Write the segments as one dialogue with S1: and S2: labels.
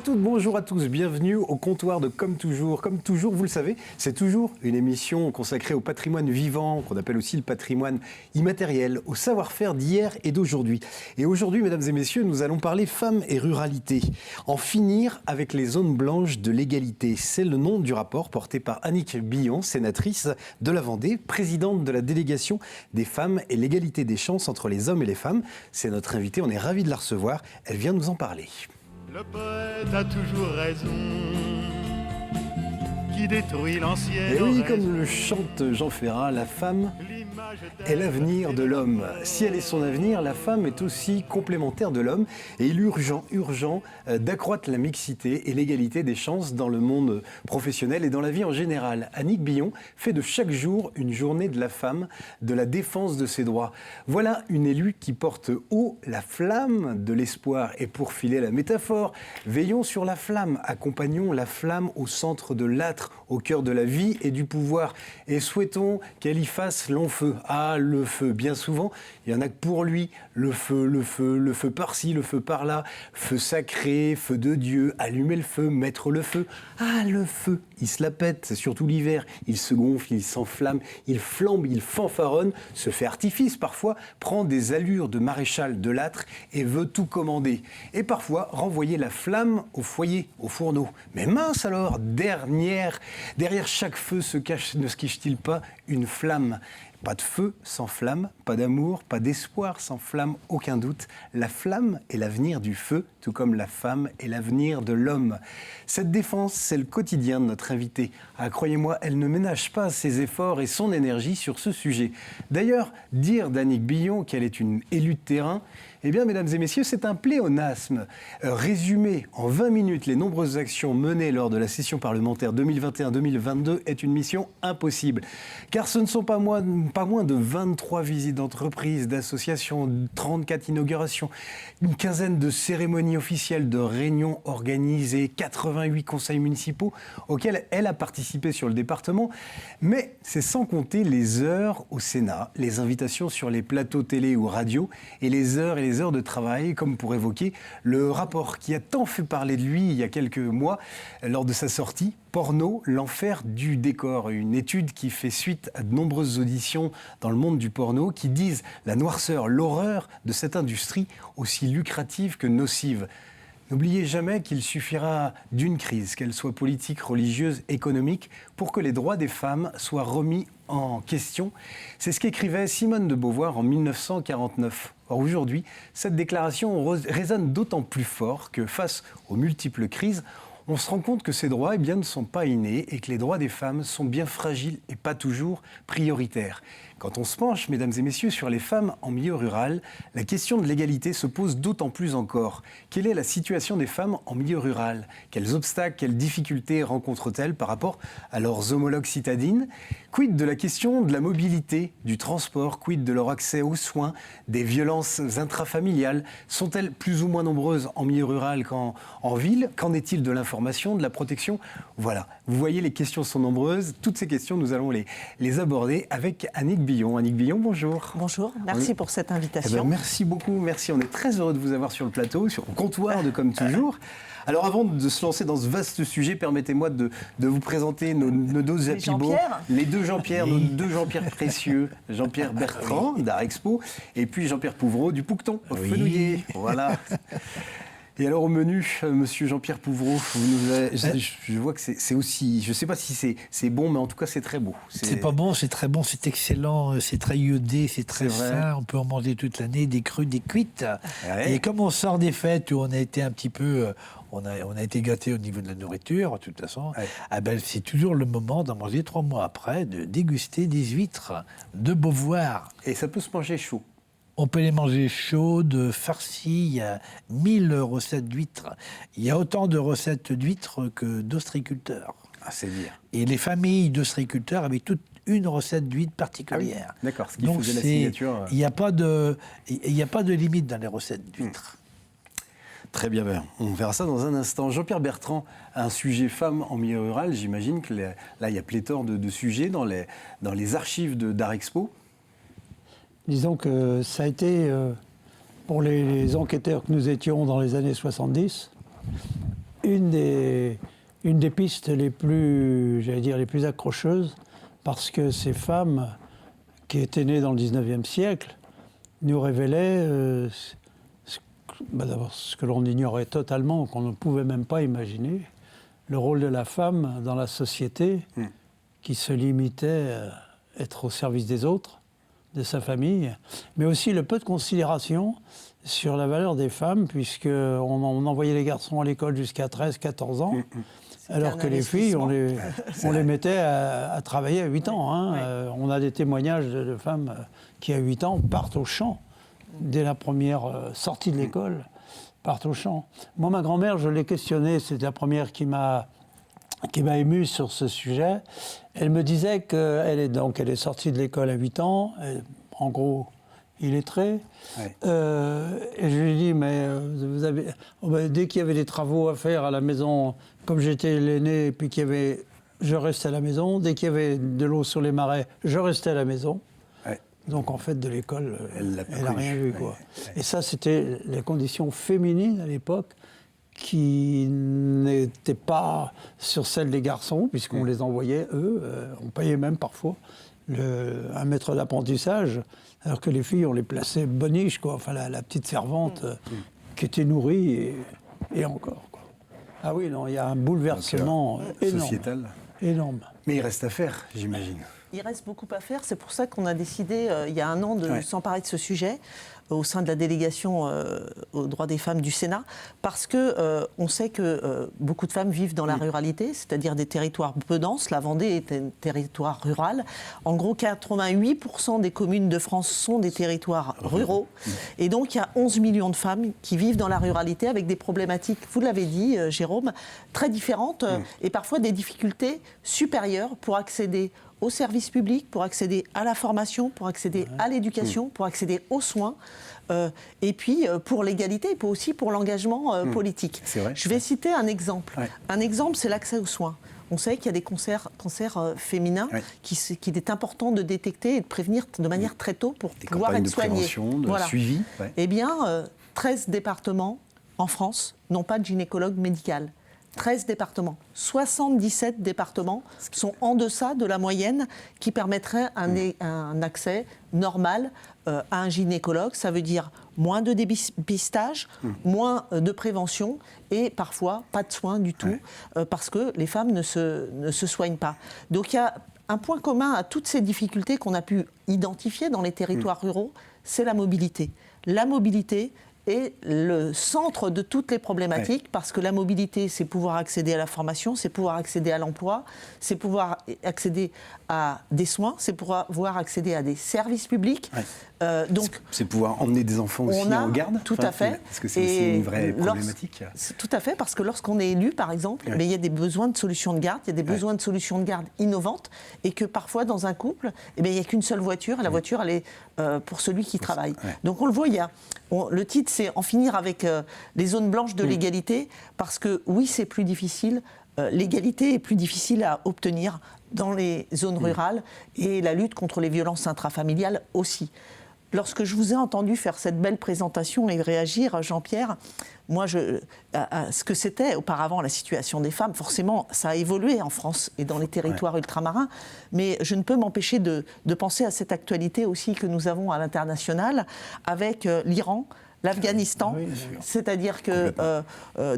S1: toutes, bonjour à tous, bienvenue au comptoir de Comme toujours. Comme toujours, vous le savez, c'est toujours une émission consacrée au patrimoine vivant, qu'on appelle aussi le patrimoine immatériel, au savoir-faire d'hier et d'aujourd'hui. Et aujourd'hui, mesdames et messieurs, nous allons parler femmes et ruralité. En finir avec les zones blanches de l'égalité. C'est le nom du rapport porté par Annick Billon, sénatrice de la Vendée, présidente de la délégation des femmes et l'égalité des chances entre les hommes et les femmes. C'est notre invitée, on est ravis de la recevoir. Elle vient nous en parler.
S2: Le poète a toujours raison, qui détruit l'ancienne.
S1: Et oui, comme le chante Jean Ferrat, la femme est l'avenir de l'homme. Si elle est son avenir, la femme est aussi complémentaire de l'homme. Et il est urgent d'accroître la mixité et l'égalité des chances dans le monde professionnel et dans la vie en général. Annick Billon fait de chaque jour une journée de la femme, de la défense de ses droits. Voilà une élue qui porte haut la flamme de l'espoir. Et pour filer la métaphore, veillons sur la flamme, accompagnons la flamme au centre de l'âtre, au cœur de la vie et du pouvoir. Et souhaitons qu'elle y fasse long feu. Ah, le feu, bien souvent, il y en a que pour lui. Le feu par-ci, le feu par-là. Feu sacré, feu de Dieu, allumer le feu, mettre le feu. Ah, le feu, il se la pète, surtout l'hiver. Il se gonfle, il s'enflamme, il flambe, il fanfaronne, se fait artifice parfois, prend des allures de maréchal de l'âtre et veut tout commander. Et parfois, renvoyer la flamme au foyer, au fourneau. Mais mince alors, derrière chaque feu ne se cache-t-il pas une flamme ? Pas de feu sans flamme, pas d'amour, pas d'espoir sans flamme, aucun doute. La flamme est l'avenir du feu, tout comme la femme est l'avenir de l'homme. Cette défense, c'est le quotidien de notre invitée. Ah, croyez-moi, elle ne ménage pas ses efforts et son énergie sur ce sujet. D'ailleurs, dire d'Annick Billon qu'elle est une élue de terrain, eh bien, mesdames et messieurs, c'est un pléonasme. Résumer en 20 minutes les nombreuses actions menées lors de la session parlementaire 2021-2022 est une mission impossible. Car ce ne sont pas moins de 23 visites d'entreprises, d'associations, 34 inaugurations, une quinzaine de cérémonies officielles, de réunions organisées, 88 conseils municipaux auxquels elle a participé sur le département. Mais c'est sans compter les heures au Sénat, les invitations sur les plateaux télé ou radio et les heures de travail, comme pour évoquer le rapport qui a tant fait parler de lui il y a quelques mois lors de sa sortie, Porno, l'enfer du décor. Une étude qui fait suite à de nombreuses auditions dans le monde du porno qui disent la noirceur, l'horreur de cette industrie aussi lucrative que nocive. N'oubliez jamais qu'il suffira d'une crise, qu'elle soit politique, religieuse, économique, pour que les droits des femmes soient remis en question. C'est ce qu'écrivait Simone de Beauvoir en 1949. Or aujourd'hui, cette déclaration résonne d'autant plus fort que face aux multiples crises, on se rend compte que ces droits ne sont pas innés et que les droits des femmes sont bien fragiles et pas toujours prioritaires. Quand on se penche, mesdames et messieurs, sur les femmes en milieu rural, la question de l'égalité se pose d'autant plus encore. Quelle est la situation des femmes en milieu rural ? Quels obstacles, quelles difficultés rencontrent-elles par rapport à leurs homologues citadines ? Quid de la question de la mobilité, du transport ? Quid de leur accès aux soins, des violences intrafamiliales ? Sont-elles plus ou moins nombreuses en milieu rural qu'en ville ? Qu'en est-il de l'information, de la protection ? Voilà, vous voyez, les questions sont nombreuses. Toutes ces questions, nous allons les aborder avec Annick Billon. Annick Billon, bonjour.
S3: Bonjour, merci pour cette invitation.
S1: Merci beaucoup, merci. On est très heureux de vous avoir sur le plateau, sur le comptoir de Comme toujours. Alors avant de se lancer dans ce vaste sujet, permettez-moi de vous présenter nos deux apibos. Les deux Jean-Pierre, nos deux Jean-Pierre précieux. Jean-Pierre Bertrand d'Art Expo et puis Jean-Pierre Pouvreau du Poucton, au Fenouillet. Voilà. Et alors au menu, monsieur Jean-Pierre Pouvreau, je vois que c'est aussi, je ne sais pas si c'est bon, mais en tout cas c'est très beau.
S4: C'est pas bon, c'est très bon, c'est excellent, c'est très iodé, c'est très sain, on peut en manger toute l'année, des crus, des cuites. Ouais. Et comme on sort des fêtes où on a été un petit peu... On a été gâtés au niveau de la nourriture, de toute façon. Ouais. Ah ben, c'est toujours le moment d'en manger 3 mois après, de déguster des huîtres de Beauvoir.
S1: Et ça peut se manger chaud.
S4: On peut les manger chaudes, farcies, il y a 1000 recettes d'huîtres. Il y a autant de recettes d'huîtres que d'ostriculteurs.
S1: Ah, c'est dire.
S4: Et les familles d'ostriculteurs avaient toutes une recette d'huître particulière.
S1: Ah oui, d'accord, ce qui faisait la signature.
S4: Il n'y a pas de limite dans les recettes d'huîtres.
S1: Très bien, on verra ça dans un instant. Jean-Pierre Bertrand, un sujet femme en milieu rural, j'imagine que là, il y a pléthore de sujets dans les archives d'Art Expo.
S5: Disons que ça a été, pour les enquêteurs que nous étions dans les années 70, une des pistes les plus, j'allais dire, les plus accrocheuses, parce que ces femmes qui étaient nées dans le 19e siècle nous révélaient d'abord ce que l'on ignorait totalement, qu'on ne pouvait même pas imaginer, le rôle de la femme dans la société qui se limitait à être au service des autres, de sa famille, mais aussi le peu de considération sur la valeur des femmes, puisqu'on envoyait les garçons à l'école jusqu'à 13-14 ans, alors que les filles, on les mettait à travailler à 8 ans. Hein. On a des témoignages de femmes qui, à 8 ans, partent au champ, dès la première sortie de l'école, partent au champ. Moi, ma grand-mère, je l'ai questionnée, c'est la première qui m'a ému sur ce sujet. Elle me disait qu'elle est sortie de l'école à 8 ans, en gros, illettrée. Ouais. Et je lui ai dit, mais vous avez... dès qu'il y avait des travaux à faire à la maison, comme j'étais l'aîné, et puis je restais à la maison. Dès qu'il y avait de l'eau sur les marais, je restais à la maison. Ouais. Donc en fait, de l'école, elle n'a rien vu. Quoi. Ouais. Et ça, c'était les conditions féminines à l'époque, qui n'étaient pas sur celles des garçons, puisqu'on les envoyait, eux, on payait même parfois un maître d'apprentissage, alors que les filles, on les plaçait boniches, quoi, enfin la petite servante qui était nourrie, et encore. Quoi. Ah oui, non, il y a un bouleversement énorme.
S1: Sociétal.
S5: Énorme.
S1: Mais il reste à faire, j'imagine.
S3: Il reste beaucoup à faire, c'est pour ça qu'on a décidé, il y a un an, de s'emparer de ce sujet, au sein de la délégation aux droits des femmes du Sénat, parce qu'on sait que beaucoup de femmes vivent dans la ruralité, c'est-à-dire des territoires peu denses. La Vendée est un territoire rural. En gros, 88% des communes de France sont des territoires ruraux. Et donc, il y a 11 millions de femmes qui vivent dans la ruralité avec des problématiques, vous l'avez dit, Jérôme, très différentes et parfois des difficultés supérieures pour accéder aux services publics, pour accéder à la formation, pour accéder à l'éducation, pour accéder aux soins, et puis pour l'égalité, et aussi pour l'engagement politique.
S1: Vrai,
S3: je vais citer un exemple. Un exemple, c'est l'accès aux soins. On sait qu'il y a des cancers féminins qu'il est important de détecter et de prévenir de manière très tôt pour pouvoir être soignés.
S1: Des campagnes de prévention, de suivi.
S3: Eh bien, 13 départements en France n'ont pas de gynécologue médical. 13 départements. 77 départements sont en deçà de la moyenne qui permettrait un accès normal à un gynécologue. Ça veut dire moins de dépistage, moins de prévention et parfois pas de soins du tout parce que les femmes ne se soignent pas. Donc il y a un point commun à toutes ces difficultés qu'on a pu identifier dans les territoires ruraux, c'est la mobilité. La mobilité est le centre de toutes les problématiques, parce que la mobilité, c'est pouvoir accéder à la formation, c'est pouvoir accéder à l'emploi, c'est pouvoir accéder à des soins, c'est pouvoir accéder à des services publics.
S1: Donc, c'est pouvoir emmener des enfants aussi en garde.
S3: Tout à fait.
S1: Parce que c'est une vraie problématique.
S3: Tout à fait, parce que lorsqu'on est élu, par exemple, il y a des besoins de solutions de garde, il y a des besoins de solutions de garde innovantes, et que parfois, dans un couple, il n'y a qu'une seule voiture, et la voiture, elle est pour celui qui travaille. Donc on le voit, le titre, c'est « En finir avec les zones blanches de l'égalité », parce que oui, c'est plus difficile, l'égalité est plus difficile à obtenir dans les zones rurales, et la lutte contre les violences intrafamiliales aussi. Lorsque je vous ai entendu faire cette belle présentation et réagir, Jean-Pierre, moi, à ce que c'était auparavant la situation des femmes, forcément, ça a évolué en France et dans les territoires ultramarins, mais je ne peux m'empêcher de penser à cette actualité aussi que nous avons à l'international avec l'Iran, l'Afghanistan, c'est-à-dire que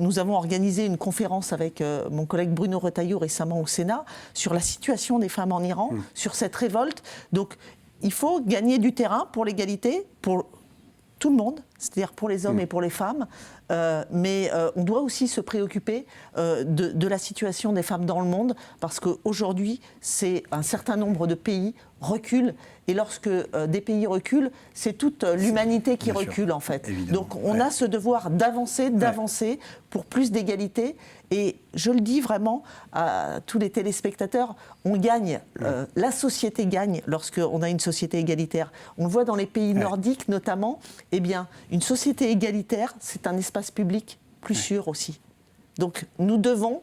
S3: nous avons organisé une conférence avec mon collègue Bruno Retailleau récemment au Sénat sur la situation des femmes en Iran, sur cette révolte. Donc, il faut gagner du terrain pour l'égalité, pour tout le monde, c'est-à-dire pour les hommes et pour les femmes, mais on doit aussi se préoccuper de la situation des femmes dans le monde, parce qu'aujourd'hui, c'est un certain nombre de pays reculent, et lorsque des pays reculent, c'est toute l'humanité qui recule, en fait. Évidemment. Donc on a ce devoir d'avancer pour plus d'égalité, et je le dis vraiment à tous les téléspectateurs, on gagne, la société gagne lorsqu'on a une société égalitaire. On le voit dans les pays nordiques notamment, eh bien, une société égalitaire, c'est un espace public plus sûr aussi. Donc nous devons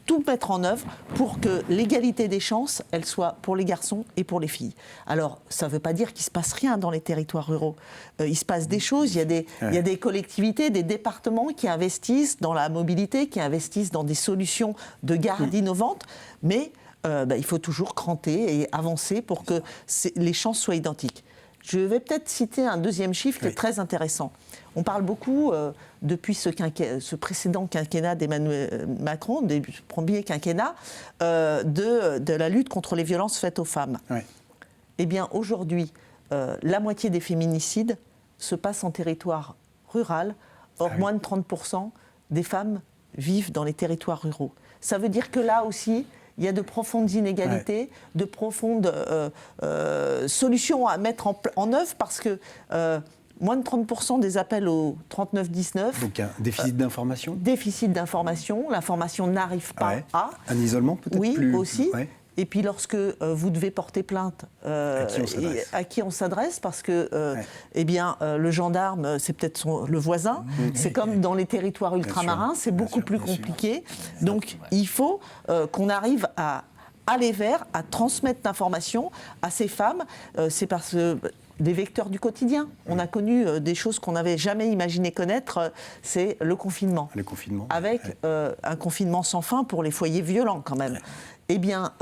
S3: tout mettre en œuvre pour que l'égalité des chances, elle soit pour les garçons et pour les filles. Alors, ça ne veut pas dire qu'il ne se passe rien dans les territoires ruraux. Il se passe des choses, il y a des collectivités, des départements qui investissent dans la mobilité, qui investissent dans des solutions de garde innovantes, mais il faut toujours cranter et avancer pour que les chances soient identiques. Je vais peut-être citer un deuxième chiffre qui est très intéressant. On parle beaucoup, depuis ce précédent quinquennat d'Emmanuel Macron, du premier quinquennat, de la lutte contre les violences faites aux femmes. Oui. Eh bien, aujourd'hui, la moitié des féminicides se passent en territoire rural. Or, moins de 30% des femmes vivent dans les territoires ruraux. Ça veut dire que là aussi, il y a de profondes inégalités, de profondes solutions à mettre en œuvre parce que moins de 30% des appels au 3919.
S1: Donc un déficit d'information ?
S3: Déficit d'information, l'information n'arrive pas à.
S1: Un isolement peut-être
S3: oui,
S1: plus...
S3: Oui, aussi. Ouais. Et puis lorsque vous devez porter plainte,
S1: à
S3: qui on s'adresse parce que le gendarme, c'est peut-être le voisin. C'est comme dans les territoires ultramarins, c'est beaucoup plus compliqué. Donc il faut qu'on arrive à aller vers, à transmettre l'information à ces femmes. C'est parce que des vecteurs du quotidien. On a connu des choses qu'on n'avait jamais imaginé connaître, c'est le confinement.
S1: Le confinement.
S3: Avec un confinement sans fin pour les foyers violents quand même. Eh bien,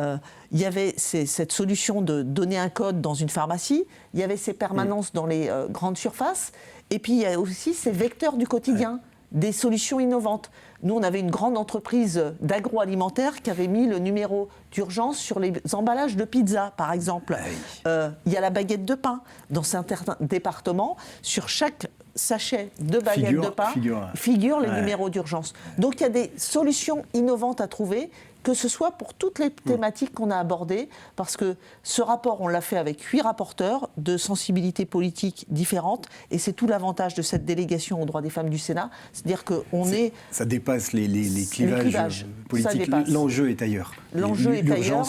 S3: il y avait cette solution de donner un code dans une pharmacie, il y avait ces permanences dans les grandes surfaces, et puis il y a aussi ces vecteurs du quotidien, des solutions innovantes. Nous, on avait une grande entreprise d'agroalimentaire qui avait mis le numéro d'urgence sur les emballages de pizza, par exemple. Il y a la baguette de pain. Dans certains départements, sur chaque sachet de baguette de pain figure les numéros d'urgence. Donc il y a des solutions innovantes à trouver, que ce soit pour toutes les thématiques qu'on a abordées, parce que ce rapport, on l'a fait avec 8 rapporteurs de sensibilités politiques différentes, et c'est tout l'avantage de cette délégation aux droits des femmes du Sénat, c'est-à-dire qu'on est...
S1: Ça dépasse les clivages politiques, l'enjeu est ailleurs.
S3: L'enjeu est ailleurs,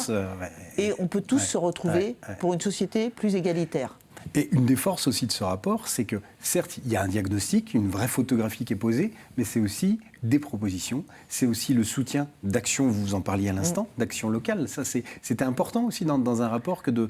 S3: et on peut tous se retrouver pour une société plus égalitaire.
S1: Et une des forces aussi de ce rapport, c'est que certes, il y a un diagnostic, une vraie photographie qui est posée, mais c'est aussi des propositions, c'est aussi le soutien d'actions, vous en parliez à l'instant, d'actions locales. Ça, c'était important aussi dans un rapport que de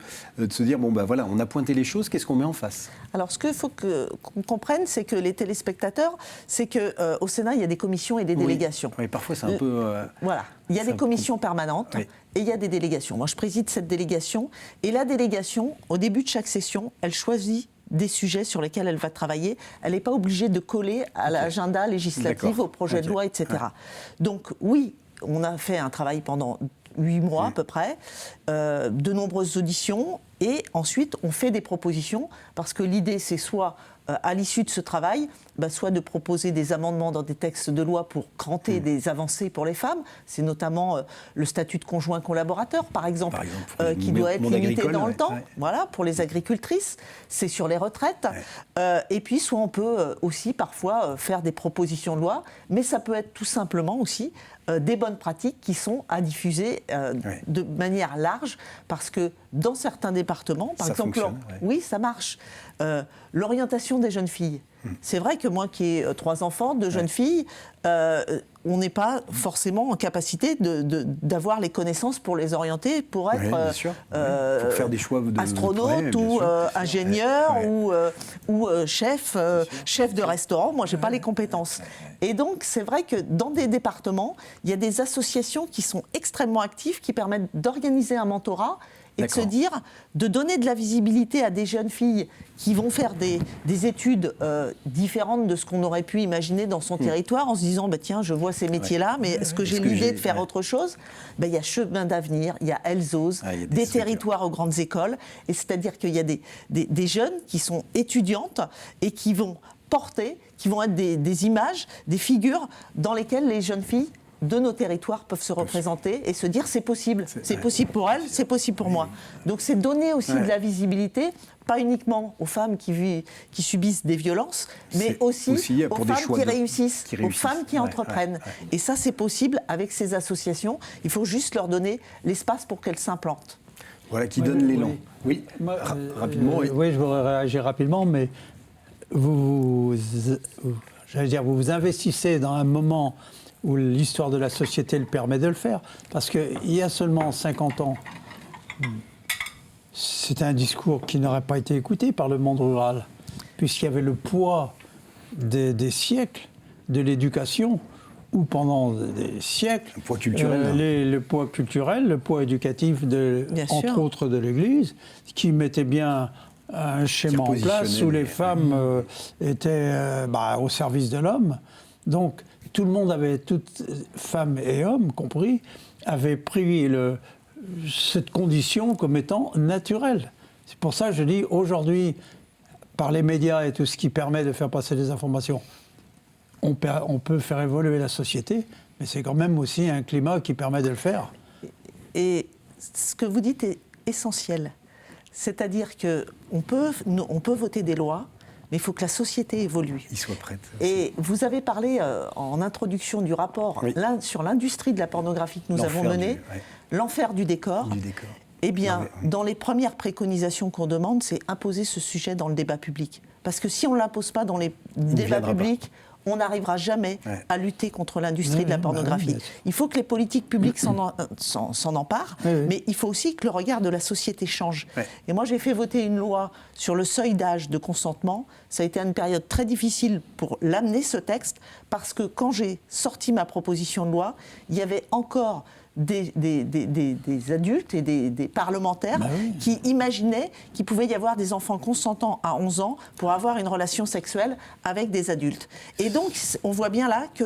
S1: se dire, bon ben voilà, on a pointé les choses, qu'est-ce qu'on met en face ?
S3: Alors ce qu'il faut qu'on comprenne, c'est que les téléspectateurs, c'est qu'au Sénat, il y a des commissions et des délégations.
S1: Oui, parfois c'est un peu...
S3: voilà, il y a des commissions permanentes et il y a des délégations. Moi, je préside cette délégation, et la délégation, au début de chaque session, elle choisit des sujets sur lesquels elle va travailler. Elle n'est pas obligée de coller à l'agenda législatif, au projet de loi, etc. Donc oui, on a fait un travail pendant 8 mois à peu près, de nombreuses auditions, et ensuite on fait des propositions, parce que l'idée c'est soit, à l'issue de ce travail, soit de proposer des amendements dans des textes de loi pour cranter des avancées pour les femmes. C'est notamment le statut de conjoint collaborateur, par exemple qui doit être limité dans le temps, voilà, pour les agricultrices. C'est sur les retraites. Et puis, soit on peut aussi parfois faire des propositions de loi, mais ça peut être tout simplement aussi des bonnes pratiques qui sont à diffuser de manière large, parce que dans certains départements, par exemple, oui, ça marche. L'orientation des jeunes filles. C'est vrai que moi qui ai 3 enfants, 2 jeunes filles, on n'est pas forcément en capacité d'avoir les connaisses pour les orienter, pour être
S1: pour faire des choix
S3: astronaute ou ingénieur ou chef de restaurant. Moi, je n'ai pas les compétences. Et donc, c'est vrai que dans des départements, il y a des associations qui sont extrêmement actives, qui permettent d'organiser un mentorat et de se dire, de donner de la visibilité à des jeunes filles qui vont faire des études différentes de ce qu'on aurait pu imaginer dans son territoire, en se disant, tiens, je vois ces métiers-là, mais est-ce que j'ai l'idée de faire autre chose ? Il y a Chemin d'avenir, il y a Elles osent, des territoires aux grandes écoles, et c'est-à-dire qu'il y a des jeunes qui sont étudiantes et qui vont porter, qui vont être des images, des figures dans lesquelles les jeunes filles de nos territoires peuvent se représenter et se dire c'est possible. C'est possible pour elles, c'est possible pour moi. Donc c'est donner aussi de la visibilité, pas uniquement aux femmes qui subissent des violences, mais aussi aux femmes qui réussissent, aux femmes qui entreprennent. Et ça, c'est possible avec ces associations. Il faut juste leur donner l'espace pour qu'elles s'implantent.
S1: Voilà, qui donne l'élan. Oui, rapidement.
S5: Oui, je voudrais réagir rapidement, mais vous vous investissez dans un moment où l'histoire de la société le permet de le faire. Parce qu'il y a seulement 50 ans, c'était un discours qui n'aurait pas été écouté par le monde rural, puisqu'il y avait le poids des siècles de l'éducation, où pendant des siècles,
S1: le poids culturel,
S5: le poids culturel, le poids éducatif, entre autres de l'Église, qui mettait bien un schéma en place où les femmes étaient au service de l'homme. Donc tout le monde avait, toutes femmes et hommes compris, avaient pris cette condition comme étant naturelle. C'est pour ça que je dis aujourd'hui, par les médias et tout ce qui permet de faire passer des informations, on peut faire évoluer la société, mais c'est quand même aussi un climat qui permet de le faire.
S3: Et ce que vous dites est essentiel. C'est-à-dire qu'on peut voter des lois, mais il faut que la société évolue.
S1: Il soit prête.
S3: Et vous avez parlé en introduction du rapport sur l'industrie de la pornographie que nous avons mené, l'enfer du décor. Eh bien, dans les premières préconisations qu'on demande, c'est imposer ce sujet dans le débat public. Parce que si on ne l'impose pas dans les débats publics, on n'arrivera jamais à lutter contre l'industrie de la pornographie. Il faut que les politiques publiques s'en emparent, mais il faut aussi que le regard de la société change. Et moi, j'ai fait voter une loi sur le seuil d'âge de consentement. Ça a été une période très difficile pour l'amener, ce texte, parce que quand j'ai sorti ma proposition de loi, il y avait encore des adultes et des parlementaires qui imaginaient qu'il pouvait y avoir des enfants consentants à 11 ans pour avoir une relation sexuelle avec des adultes. Et donc, on voit bien là que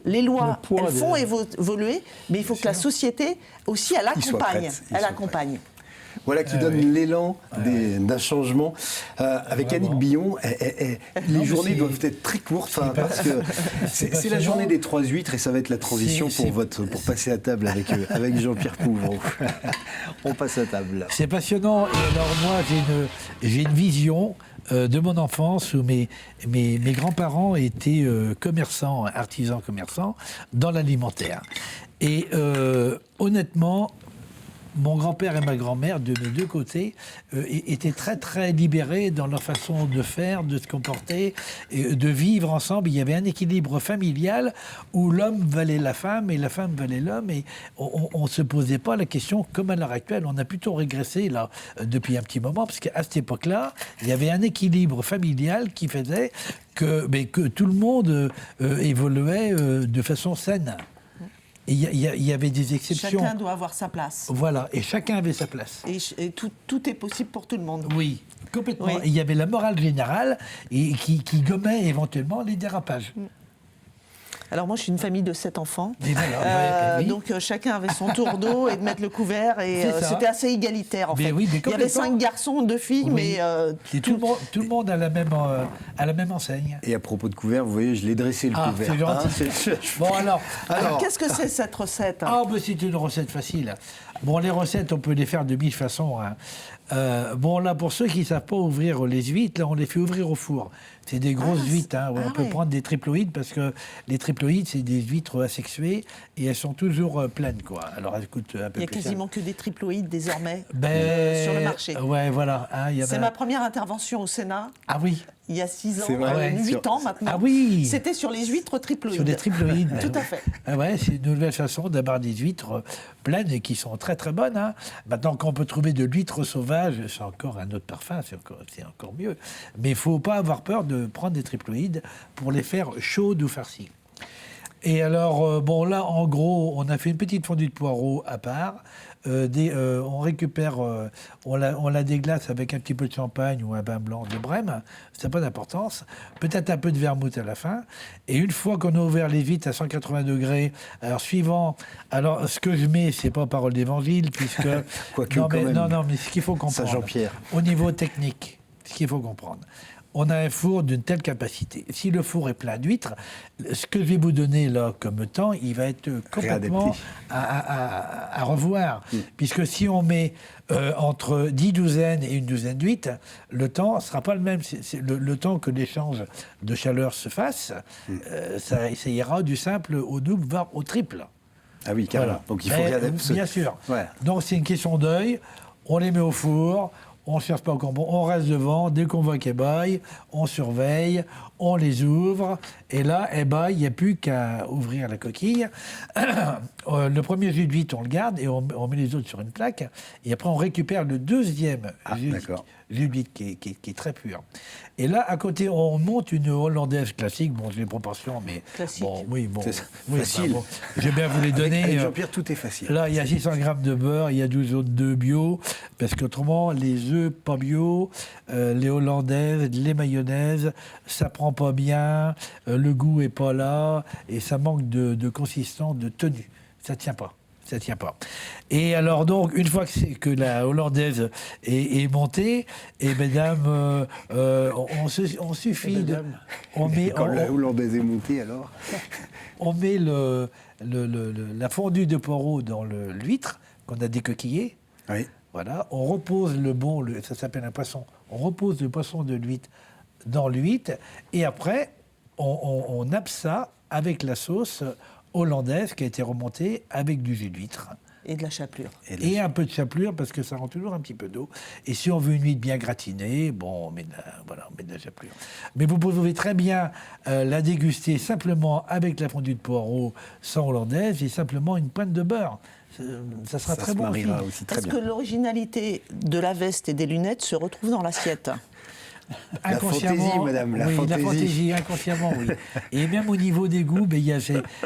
S3: les lois, elles font évoluer, mais il faut que la société aussi, elle accompagne.
S1: Voilà qui donne l'élan d'un changement. Avec Annick Billon, les journées doivent être très courtes, parce que c'est la journée des 3 huîtres et ça va être la transition pour passer à table avec Jean-Pierre Pouvreau. On passe à table.
S4: C'est passionnant. Et alors moi, j'ai une vision de mon enfance où mes grands-parents étaient artisans commerçants dans l'alimentaire. Et honnêtement, mon grand-père et ma grand-mère, de mes deux côtés, étaient très très libérés dans leur façon de faire, de se comporter, et de vivre ensemble. Il y avait un équilibre familial où l'homme valait la femme et la femme valait l'homme, et on ne se posait pas la question comme à l'heure actuelle. On a plutôt régressé là depuis un petit moment, parce qu'à cette époque-là, il y avait un équilibre familial qui faisait que tout le monde évoluait de façon saine. Il y avait des exceptions.
S3: Chacun doit avoir sa place.
S4: Voilà, et chacun avait sa place.
S3: Et tout est possible pour tout le monde.
S4: Oui, complètement. Oui. Il y avait la morale générale qui gommait éventuellement les dérapages.
S3: Alors moi, je suis une famille de 7 enfants.
S4: Voilà,
S3: donc chacun avait son tour d'eau et de mettre le couvert. Et c'était assez égalitaire, en fait.
S4: Oui,
S3: il y avait 5 garçons, 2 filles, mais...
S4: tout le monde a la même enseigne.
S1: Et à propos de couvert, vous voyez, je l'ai dressé le couvert.
S4: C'est gentil. Bon, alors
S3: qu'est-ce que c'est cette recette?
S4: C'est une recette facile. Bon, les recettes, on peut les faire de 1000 façons. Là, pour ceux qui ne savent pas ouvrir les huîtres, là, on les fait ouvrir au four. C'est des grosses huîtres. On peut prendre des triploïdes, parce que les triploïdes, c'est des huîtres asexuées et elles sont toujours pleines, quoi. Alors, elles coûtent un peu plus.
S3: Il n'y a quasiment que des triploïdes désormais sur le marché.
S4: Ouais, voilà.
S3: C'est ma première intervention au Sénat.
S4: Ah oui.
S3: Il y a 6 ans, 8 ans maintenant.
S4: Ah oui.
S3: C'était sur les huîtres triploïdes.
S4: Sur les triploïdes.
S3: Tout à fait.
S4: C'est une nouvelle façon d'avoir des huîtres pleines et qui sont très très bonnes. Maintenant, quand on peut trouver de l'huître sauvage, c'est encore un autre parfum, c'est encore mieux. Mais il ne faut pas avoir peur de prendre des triploïdes pour les faire chaudes ou farcies. Et alors, là, en gros, on a fait une petite fondue de poireaux à part. On récupère, on la déglace avec un petit peu de champagne ou un vin blanc de Brême, ça n'a pas d'importance, peut-être un peu de vermouth à la fin, et une fois qu'on a ouvert les huîtres à 180 degrés, alors ce que je mets, c'est pas parole d'évangile, puisque... Non, mais ce qu'il faut comprendre,
S1: ça, Jean-Pierre.
S4: Au niveau technique, ce qu'il faut comprendre, on a un four d'une telle capacité. Si le four est plein d'huîtres, ce que je vais vous donner là comme temps, il va être complètement à revoir. Puisque si on met entre 10 douzaines et une douzaine d'huîtres, le temps ne sera pas le même. C'est le temps que l'échange de chaleur se fasse, ça ira du simple au double, voire au triple.
S1: Ah oui, carrément. Voilà. Donc il faut réadapter.
S4: Bien sûr. Ouais. Donc c'est une question d'œil. On les met au four. On ne cherche pas encore bon, on reste devant, dès qu'on voit qu'elles baillent, on surveille, on les ouvre, et là, eh ben, il n'y a plus qu'à ouvrir la coquille. Le premier jus d'huître, on le garde, et on met les autres sur une plaque, et après on récupère le deuxième jus d'huître qui est très pur. Et là, à côté, on monte une hollandaise classique, bon, j'ai les proportions, mais...
S3: Classique.
S4: Bon, oui, bon.
S1: C'est facile.
S4: Bon, je vais bien vous les donner.
S1: Avec Jean-Pierre, tout est facile.
S4: Là, il y a 600 grammes de beurre, il y a 12 autres d'œufs bio, parce qu'autrement, les œufs pas bio, les hollandaises, les mayonnaises, ça prend pas bien, le goût est pas là, et ça manque de consistance, de tenue. Ça tient pas. Ça tient pas. Et alors donc, une fois que la hollandaise est montée, et mesdames, on suffit de...
S1: Quand la hollandaise est montée, alors
S4: On met la fondue de poireau dans l'huître qu'on a décoquillée.
S1: Oui.
S4: Voilà. On repose ça s'appelle un poisson. On repose le poisson de l'huître dans l'huître, et après, on nappe ça avec la sauce hollandaise qui a été remontée avec du jus d'huître.
S3: Et de la chapelure.
S4: Et un peu de chapelure, parce que ça rend toujours un petit peu d'eau. Et si on veut une huître bien gratinée, bon, on met de la chapelure. Mais vous pouvez très bien la déguster simplement avec la fondue de poireau sans hollandaise et simplement une pointe de beurre. Ça sera très bon aussi.
S3: Parce que l'originalité de la veste et des lunettes se retrouve dans l'assiette.
S1: La fantaisie, madame, la fantaisie.
S4: La fantaisie, inconsciemment, oui. Et même au niveau des goûts,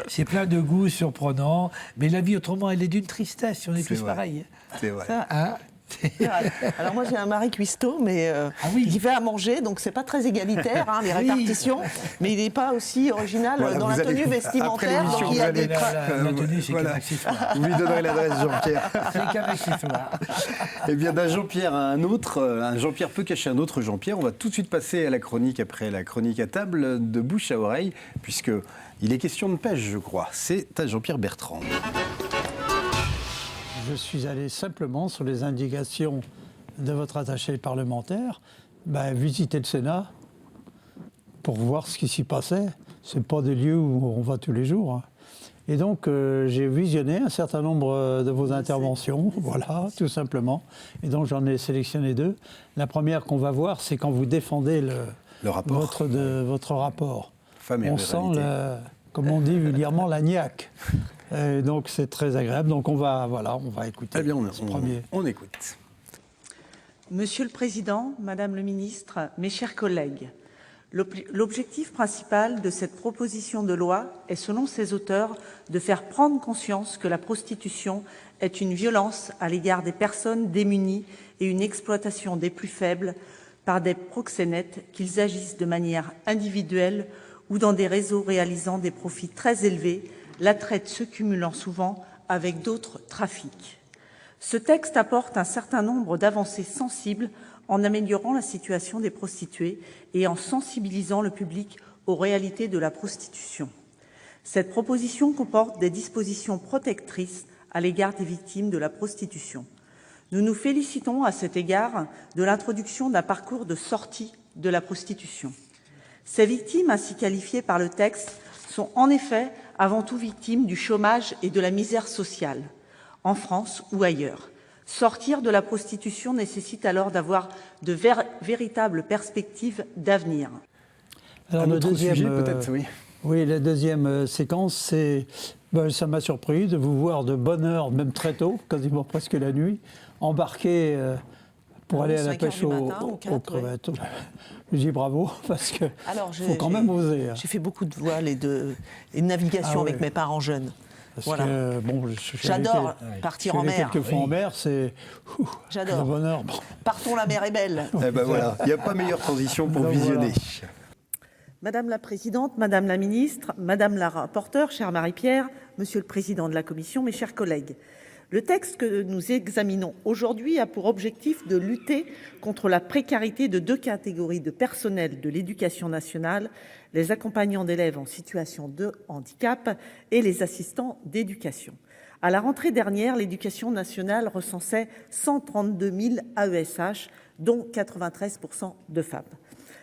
S4: c'est plein de goûts surprenants. Mais la vie, autrement, elle est d'une tristesse. On est tous pareils.
S1: C'est vrai.
S3: Ça, alors moi j'ai un mari cuistot, mais il fait à manger, donc c'est pas très égalitaire, les répartitions, mais il n'est pas aussi original dans la tenue vestimentaire. Donc il y a des
S4: la tenue, c'est qu'un accessoire.
S1: Vous lui donnerez l'adresse, Jean-Pierre.
S4: C'est qu'un accessoire.
S1: Eh bien, d'un Jean-Pierre à un autre, un Jean-Pierre peut cacher un autre Jean-Pierre. On va tout de suite passer à la chronique, après la chronique à table, de bouche à oreille, puisqu'il est question de pêche, je crois. C'est à Jean-Pierre Bertrand.
S5: Je suis allé simplement sur les indications de votre attaché parlementaire, visiter le Sénat pour voir ce qui s'y passait. Ce n'est pas des lieux où on va tous les jours. Et donc, j'ai visionné un certain nombre de vos interventions, voilà, tout simplement. Et donc, j'en ai sélectionné 2. La première qu'on va voir, c'est quand vous défendez
S1: le rapport.
S5: Votre rapport.
S1: On
S5: sent, comme on dit vulgairement, la niaque. Donc c'est très agréable. Donc on va écouter.
S1: Eh bien, on écoute.
S6: Monsieur le Président, Madame le Ministre, mes chers collègues, l'objectif principal de cette proposition de loi est, selon ses auteurs, de faire prendre conscience que la prostitution est une violence à l'égard des personnes démunies et une exploitation des plus faibles par des proxénètes, qu'ils agissent de manière individuelle ou dans des réseaux réalisant des profits très élevés, la traite se cumulant souvent avec d'autres trafics. Ce texte apporte un certain nombre d'avancées sensibles en améliorant la situation des prostituées et en sensibilisant le public aux réalités de la prostitution. Cette proposition comporte des dispositions protectrices à l'égard des victimes de la prostitution. Nous nous félicitons à cet égard de l'introduction d'un parcours de sortie de la prostitution. Ces victimes, ainsi qualifiées par le texte, sont en effet avant tout victimes du chômage et de la misère sociale, en France ou ailleurs. Sortir de la prostitution nécessite alors d'avoir de véritables perspectives d'avenir.
S5: Alors,
S1: un autre sujet, peut-être, oui.
S5: Oui, la deuxième séquence, c'est... ça m'a surpris de vous voir de bonne heure, même très tôt, quasiment presque la nuit, embarquer pour aller à la pêche aux crevettes. Ouais. Je dis bravo, parce qu'il faut quand même oser.
S3: J'ai fait beaucoup de voiles et de navigation avec mes parents jeunes.
S5: Parce que,
S3: j'adore partir en mer.
S5: Quelques fois en mer, c'est
S3: j'adore.
S5: Le bonheur. Bon.
S3: Partons, la mer est belle.
S1: Eh ben voilà, il n'y a pas meilleure transition pour visionner.
S6: Voilà. Madame la Présidente, Madame la Ministre, Madame la rapporteure, chère Marie-Pierre, Monsieur le Président de la Commission, mes chers collègues. Le texte que nous examinons aujourd'hui a pour objectif de lutter contre la précarité de 2 catégories de personnel de l'éducation nationale, les accompagnants d'élèves en situation de handicap et les assistants d'éducation. À la rentrée dernière, l'éducation nationale recensait 132 000 AESH, dont 93% de femmes.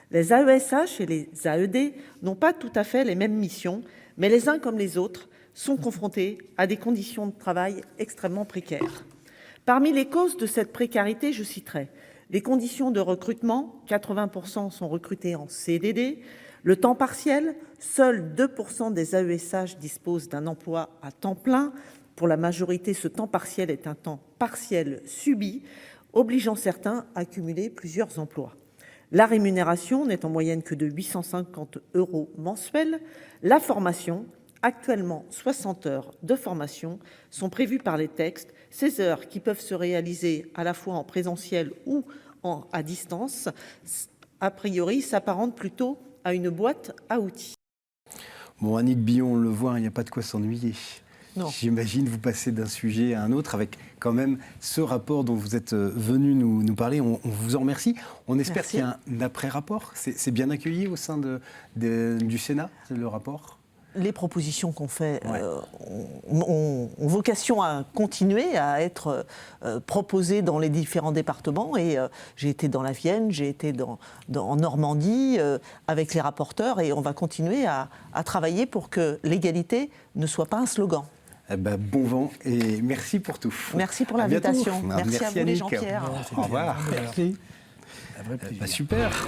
S6: Les AESH et les AED n'ont pas tout à fait les mêmes missions, mais les uns comme les autres sont confrontés à des conditions de travail extrêmement précaires. Parmi les causes de cette précarité, je citerai les conditions de recrutement, 80% sont recrutés en CDD, Le temps partiel, seuls 2% des AESH disposent d'un emploi à temps plein. Pour la majorité, ce temps partiel est un temps partiel subi, obligeant certains à cumuler plusieurs emplois. La rémunération n'est en moyenne que de 850 € mensuels. La formation, actuellement 60 heures de formation, sont prévues par les textes. Ces heures qui peuvent se réaliser à la fois en présentiel ou à distance, a priori, s'apparentent plutôt à une boîte à outils.
S1: Bon, Annick Billon, on le voit, il n'y a pas de quoi s'ennuyer.
S3: Non.
S1: J'imagine vous passez d'un sujet à un autre avec quand même ce rapport dont vous êtes venu nous parler. On vous en remercie. On espère qu'il y a un après-rapport. C'est bien accueilli au sein du Sénat, le rapport ?
S3: Les propositions qu'on fait ont vocation à continuer à être proposées dans les différents départements. Et j'ai été dans la Vienne, j'ai été en Normandie avec les rapporteurs et on va continuer à travailler pour que l'égalité ne soit pas un slogan.
S1: Eh ben, bon vent et merci pour tout.
S3: Merci pour l'invitation. Merci à vous,
S1: Annick.
S3: les Jean-Pierre.
S1: Au revoir.
S5: Merci.
S4: Un vrai plaisir.
S1: Super.